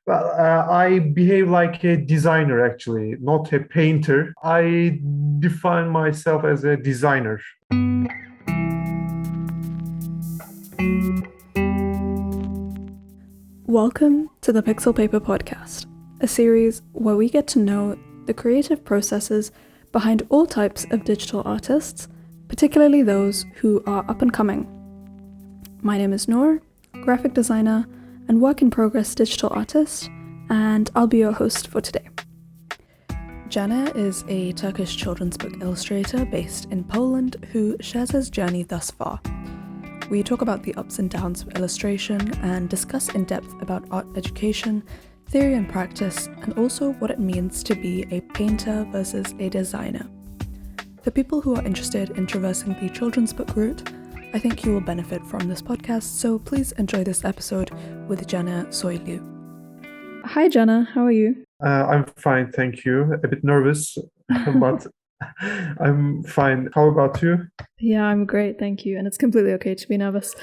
Well, I behave like a designer actually, not a painter. I define myself as a designer. Welcome to the Pixel Paper Podcast, a series where we get to know the creative processes behind all types of digital artists, particularly those who are up and coming. My name is Noor, graphic designer and work-in-progress digital artist, and I'll be your host for today. Caner is a Turkish children's book illustrator based in Poland who shares his journey thus far. We talk about the ups and downs of illustration and discuss in depth about art education, theory and practice, and also what it means to be a painter versus a designer. For people who are interested in traversing the children's book route, I think you will benefit from this podcast, so please enjoy this episode with Caner Soylu. Hi Caner, how are you? I'm fine, thank you. A bit nervous, but I'm fine. How about you? Yeah, I'm great, thank you. And it's completely okay to be nervous.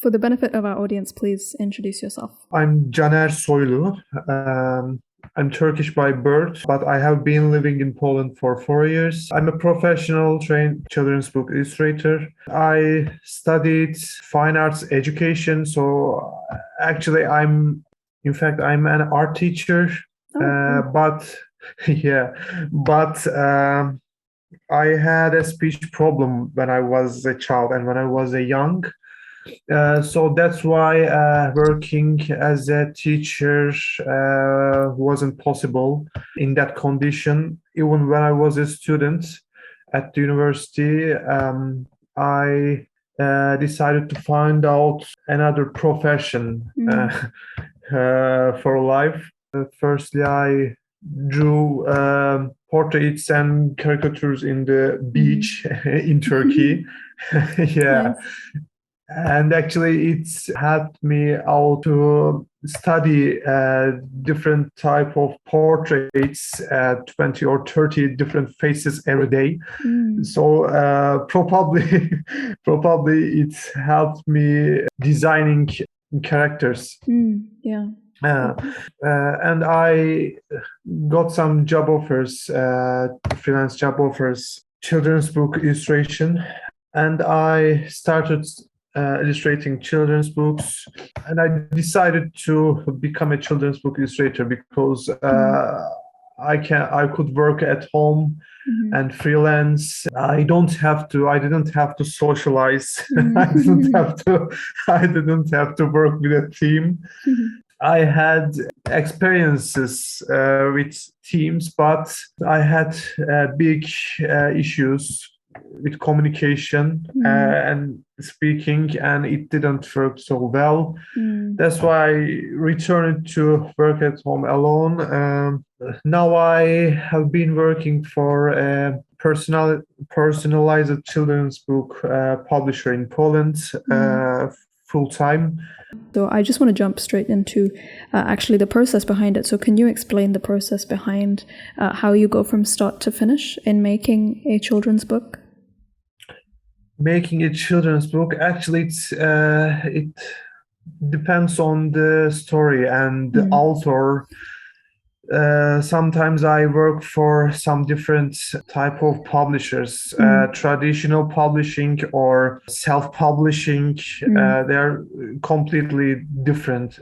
For the benefit of our audience, please introduce yourself. I'm Caner Soylu. I'm Turkish by birth, but I have been living in Poland for 4 years. I'm a professional trained children's book illustrator. I studied fine arts education, so actually I'm an art teacher. But yeah, but I had a speech problem when I was a child and when I was a young. So that's why working as a teacher wasn't possible in that condition. Even when I was a student at the university, I decided to find out another profession for life. Firstly, I drew portraits and caricatures in the beach in Turkey. Yeah. Nice. And actually, it's helped me out to study different type of portraits, 20 or 30 different faces every day. So probably it helped me designing characters. Yeah. And I got some job offers, freelance job offers, children's book illustration, and I started illustrating children's books. And I decided to become a children's book illustrator because I could work at home and freelance. I didn't have to socialize. I didn't have to work with a team. I had experiences with teams, but I had big issues with communication and speaking, and it didn't work so well. That's why I returned to work at home alone. Now I have been working for a personalized children's book publisher in Poland full time. So I just want to jump straight into actually the process behind it. So can you explain the process behind how you go from start to finish in making a children's book? Making a children's book, actually, it depends on the story and the author. Sometimes I work for some different type of publishers, traditional publishing or self-publishing. They're completely different.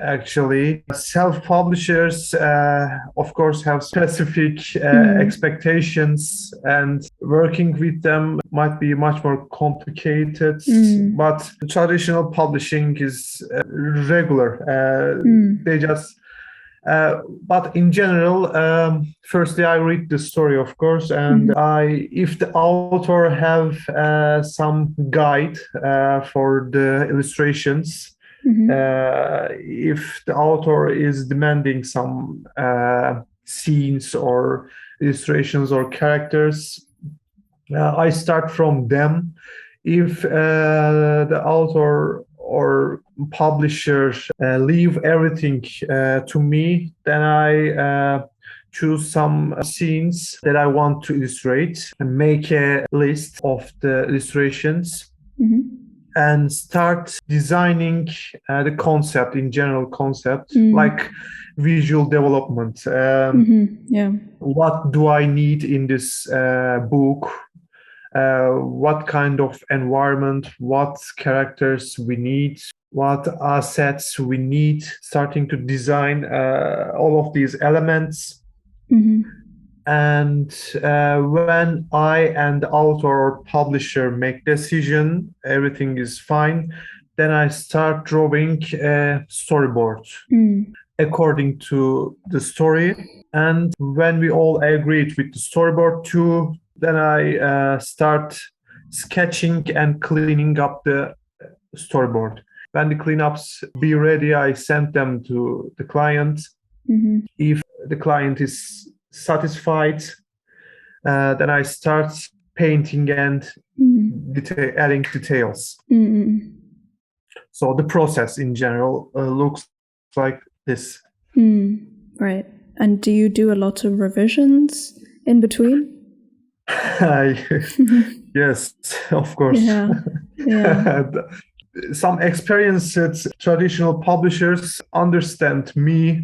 Actually, self-publishers, of course, have specific expectations, and working with them might be much more complicated. But traditional publishing is regular. They just but in general, firstly, I read the story, of course, and if the author have some guide for the illustrations, if the author is demanding some scenes or illustrations or characters, I start from them. If the author or publisher leave everything to me, then I choose some scenes that I want to illustrate and make a list of the illustrations. and start designing the concept, in general concept, like visual development. Yeah. What do I need in this book? What kind of environment, what characters we need, what assets we need, starting to design all of these elements. And when I and author or publisher make decision, everything is fine, then I start drawing a storyboard according to the story. And when we all agreed with the storyboard too, then I start sketching and cleaning up the storyboard. When the cleanups be ready, I send them to the client. If the client is satisfied, then I start painting and adding details. So the process in general looks like this. Right. And do you do a lot of revisions in between? Yes, of course. Yeah. Some experienced traditional publishers understand me.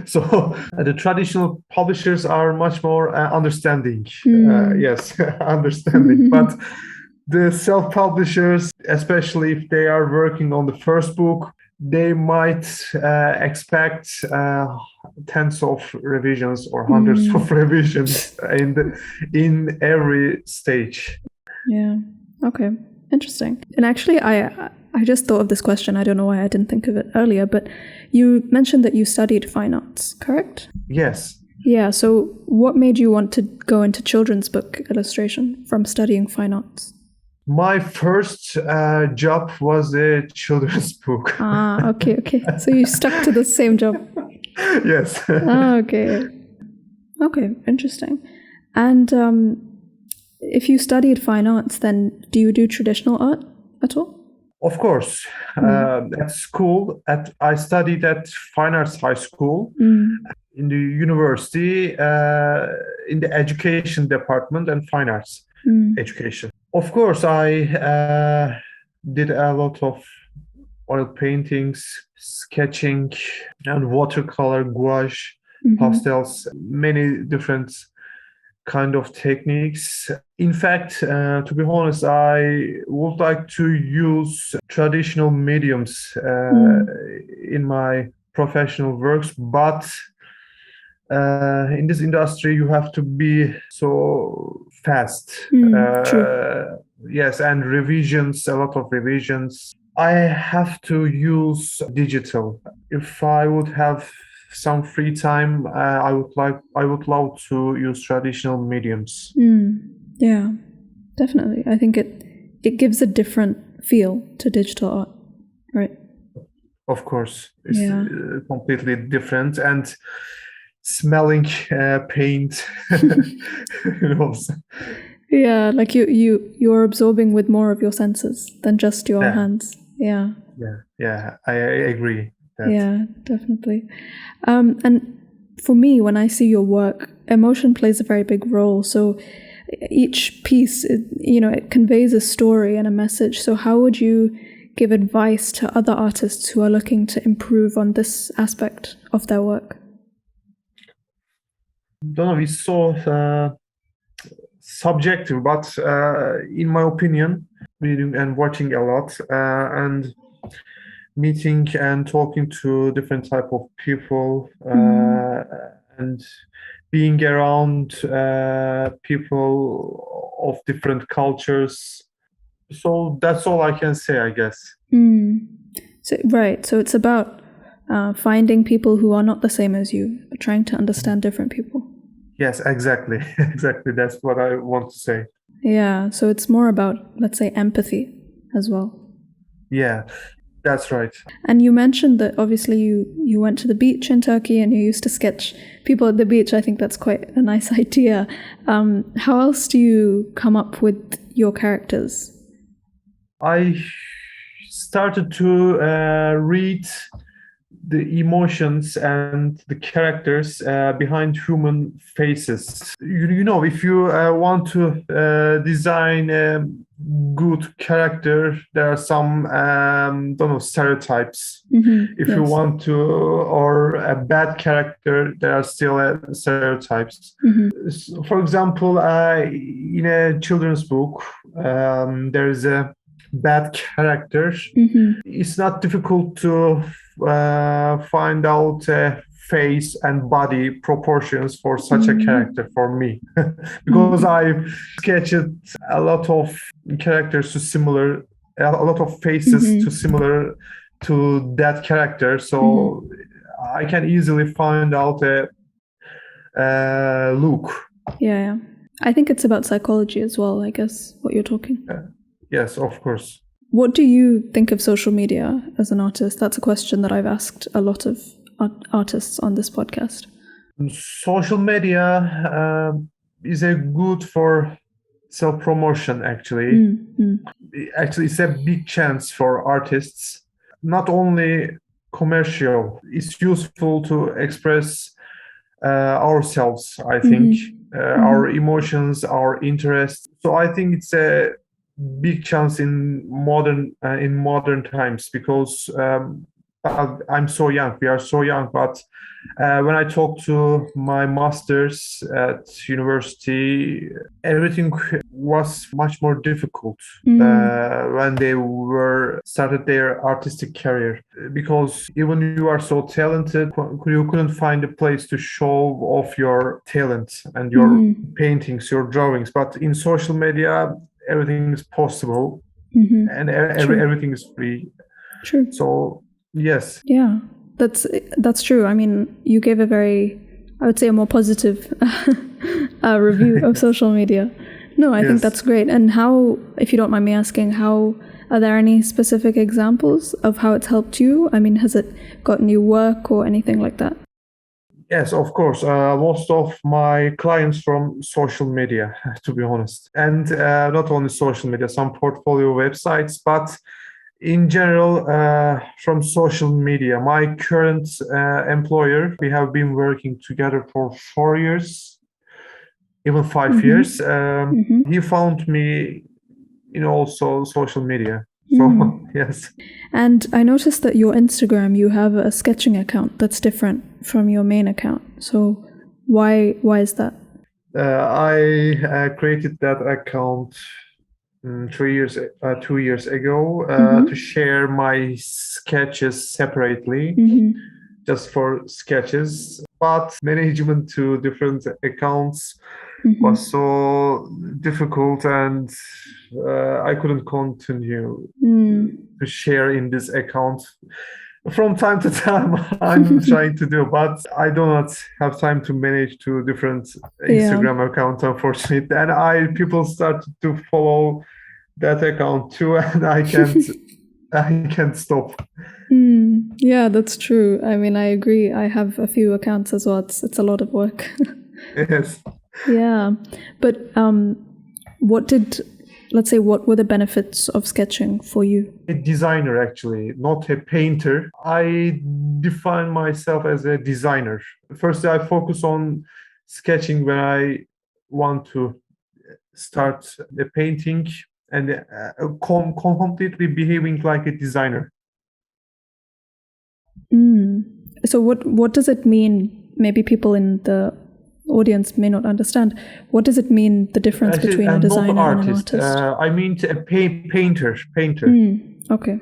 So the traditional publishers are much more understanding. Yes, understanding. But the self-publishers, especially if they are working on the first book, they might expect tens of revisions or hundreds of revisions in every stage. Yeah. Okay. Interesting. And actually, I just thought of this question. I don't know why I didn't think of it earlier, but you mentioned that you studied fine arts, correct? Yes. Yeah. So what made you want to go into children's book illustration from studying fine arts? My first job was a children's book. Okay. So you stuck to the same job. Yes. Okay, interesting. And if you studied fine arts, then do you do traditional art at all? Of course. At school, I studied at Fine Arts High School. In the university, in the education department and fine arts education. Of course, I did a lot of oil paintings, sketching, and watercolor, gouache, pastels, many different kind of techniques. In fact, to be honest, I would like to use traditional mediums in my professional works, but in this industry, you have to be so fast. True. Yes, and revisions, a lot of revisions. I have to use digital. If I would have some free time, I would love to use traditional mediums. Yeah, definitely. I think it gives a different feel to digital art, right? Of course, it's completely different, and smelling paint. Yeah, like you're absorbing with more of your senses than just your hands. Yeah, I agree. Yeah, definitely. And for me, when I see your work, emotion plays a very big role. So each piece, it conveys a story and a message. So how would you give advice to other artists who are looking to improve on this aspect of their work? Don't know, it's so subjective, but in my opinion, reading and watching a lot and meeting and talking to different type of people and being around people of different cultures. So that's all I can say, I guess. So it's about finding people who are not the same as you, but trying to understand different people. Yes, exactly. Exactly. That's what I want to say. Yeah. So it's more about, let's say, empathy as well. Yeah, that's right. And you mentioned that obviously you went to the beach in Turkey and you used to sketch people at the beach. I think that's quite a nice idea. How else do you come up with your characters? I started to read the emotions and the characters behind human faces. If you want to design good character, there are some don't know, stereotypes. If you Yes. want to, or a bad character, there are still stereotypes. For example, in a children's book, there is a bad character. It's not difficult to find out face and body proportions for such a character for me, because I've sketched a lot of characters to similar, a lot of faces to similar to that character, so I can easily find out a look. Yeah. I think it's about psychology as well, I guess, what you're talking. Yes, of course. What do you think of social media as an artist? That's a question that I've asked a lot of artists on this podcast. Social media is a good for self-promotion, actually. Actually, it's a big chance for artists, not only commercial. It's useful to express ourselves, I think, our emotions, our interests. So I think it's a big chance in modern times, because I'm so young. We are so young, but when I talk to my masters at university, everything was much more difficult when they were started their artistic career, because even you are so talented, you couldn't find a place to show off your talent and your paintings, your drawings. But in social media, everything is possible, and everything is free. True. So yes. Yeah, that's true. I mean, you gave a very, I would say, a more positive review of social media. No, I think that's great. And how, if you don't mind me asking, how are there any specific examples of how it's helped you? I mean, has it gotten you work or anything like that? Yes, of course. Most of my clients from social media, to be honest, and not only social media, some portfolio websites, but in general, from social media. My current employer, we have been working together for 4 years, even 5 years. He found me in also social media. So yes. And I noticed that your Instagram, you have a sketching account that's different from your main account. So why is that? I created that account 2 years ago to share my sketches separately, just for sketches. But management to different accounts was so difficult, and I couldn't continue to share in this account. From time to time, I'm trying to do, but I do not have time to manage two different Instagram accounts, unfortunately. And people started to follow that account too, and I can't stop. Yeah, that's true. I mean, I agree. I have a few accounts as well. It's a lot of work. Yes. Yeah, but what were the benefits of sketching for you? A designer, actually, not a painter. I define myself as a designer. Firstly, I focus on sketching when I want to start a painting, and completely behaving like a designer. So what does it mean? Maybe people in the audience may not understand. What does it mean, the difference between a designer and an artist? I mean a painter. Okay.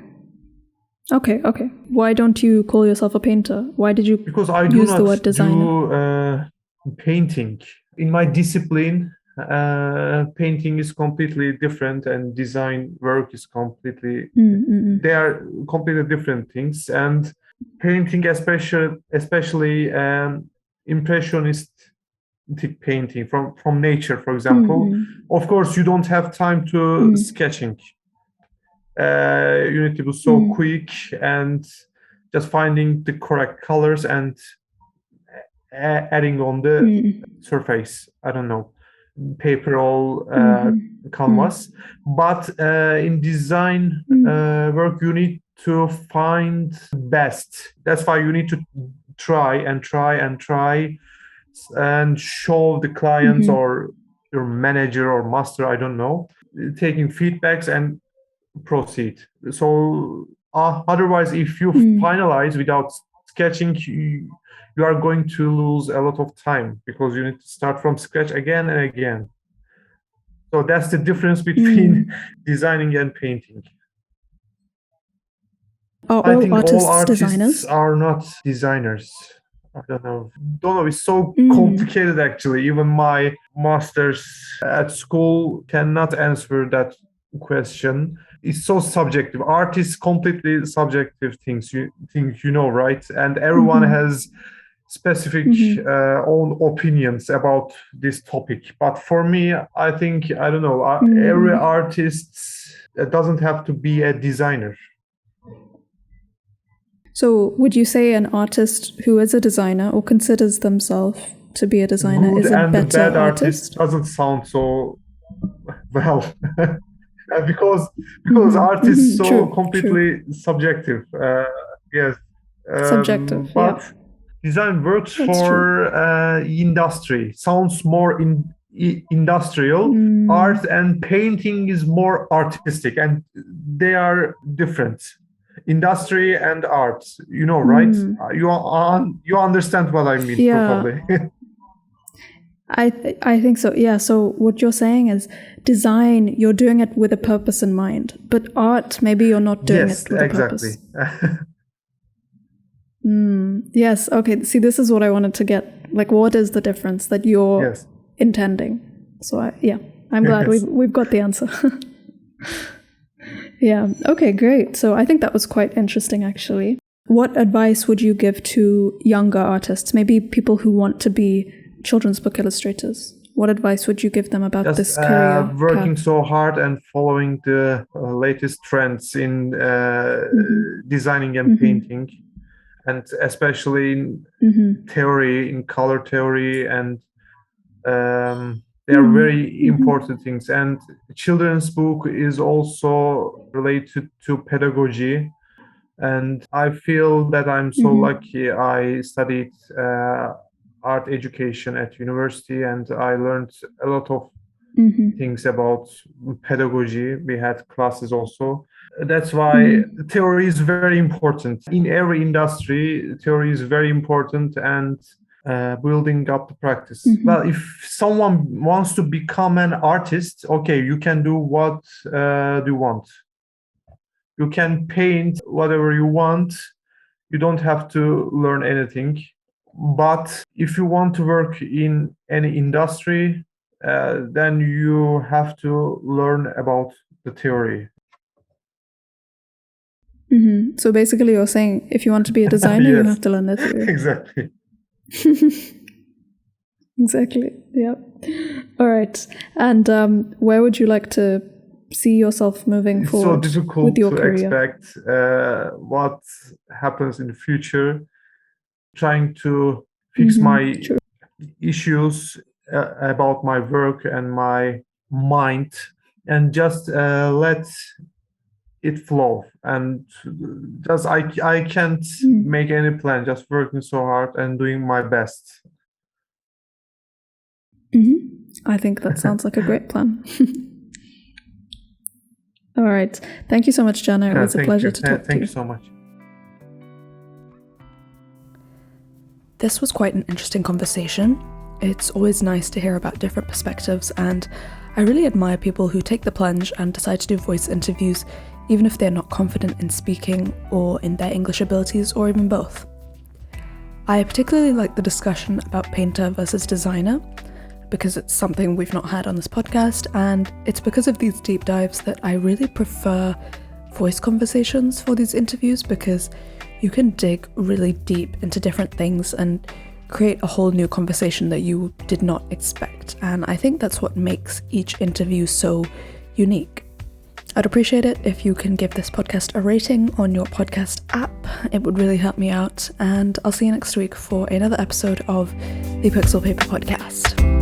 Why don't you call yourself a painter? Why did you because I use the word designer? Do painting. In my discipline, painting is completely different, and design work is completely, they are completely different things. And painting, especially impressionist painting from nature, for example. Of course, you don't have time to sketching. You need to be so quick and just finding the correct colors and adding on the surface. I don't know, paper or canvas. But in design work, you need to find best. That's why you need to try and show the clients or your manager or master, I don't know, taking feedbacks and proceed. So otherwise, if you finalize without sketching, you are going to lose a lot of time because you need to start from scratch again and again. So that's the difference between designing and painting. I think all artists designers? are not designers. I don't know. It's so complicated actually. Even my masters at school cannot answer that question. It's so subjective. Art is completely subjective things, you know, right? And everyone has specific own opinions about this topic. But for me, I think, I don't know, every artist doesn't have to be a designer. So would you say an artist who is a designer or considers themselves to be a designer Good is a and better bad artist? doesn't sound so well. because art is so completely subjective. Yes. Subjective, but design works That's for industry. Sounds more industrial. Art and painting is more artistic, and they are different. Industry and art, you know, right? You understand what I mean, probably. I think so. Yeah. So what you're saying is design, you're doing it with a purpose in mind, but art, maybe you're not doing it with a purpose. Yes. Okay. See, this is what I wanted to get. Like, what is the difference that you're intending? So I'm glad we've got the answer. Yeah. Okay, great. So I think that was quite interesting, actually. What advice would you give to younger artists, maybe people who want to be children's book illustrators? What advice would you give them about this career? Working so hard and following the latest trends in designing and painting, and especially in theory, in color theory, and they are very important things. And children's book is also related to pedagogy. And I feel that I'm so lucky. I studied art education at university, and I learned a lot of things about pedagogy. We had classes also. That's why theory is very important. In every industry, theory is very important, and building up the practice. Well, if someone wants to become an artist, okay, you can do what you want. You can paint whatever you want. You don't have to learn anything. But if you want to work in any industry, then you have to learn about the theory. So basically you're saying if you want to be a designer, you have to learn the theory. Exactly. Exactly. Yeah. All right. And where would you like to see yourself moving forward? It's so difficult with your to career? expect what happens in the future. Trying to fix my issues about my work and my mind, and just let it flow. And just I can't make any plan. Just working so hard and doing my best. I think that sounds like a great plan. All right. Thank you so much, Caner. It was a pleasure to talk to you. Thank you so much. This was quite an interesting conversation. It's always nice to hear about different perspectives, and I really admire people who take the plunge and decide to do voice interviews, even if they're not confident in speaking or in their English abilities, or even both. I particularly like the discussion about painter versus designer, because it's something we've not had on this podcast, and it's because of these deep dives that I really prefer voice conversations for these interviews, because you can dig really deep into different things and create a whole new conversation that you did not expect. And I think that's what makes each interview so unique. I'd appreciate it if you can give this podcast a rating on your podcast app. It would really help me out. And I'll see you next week for another episode of the Pixel Paper Podcast.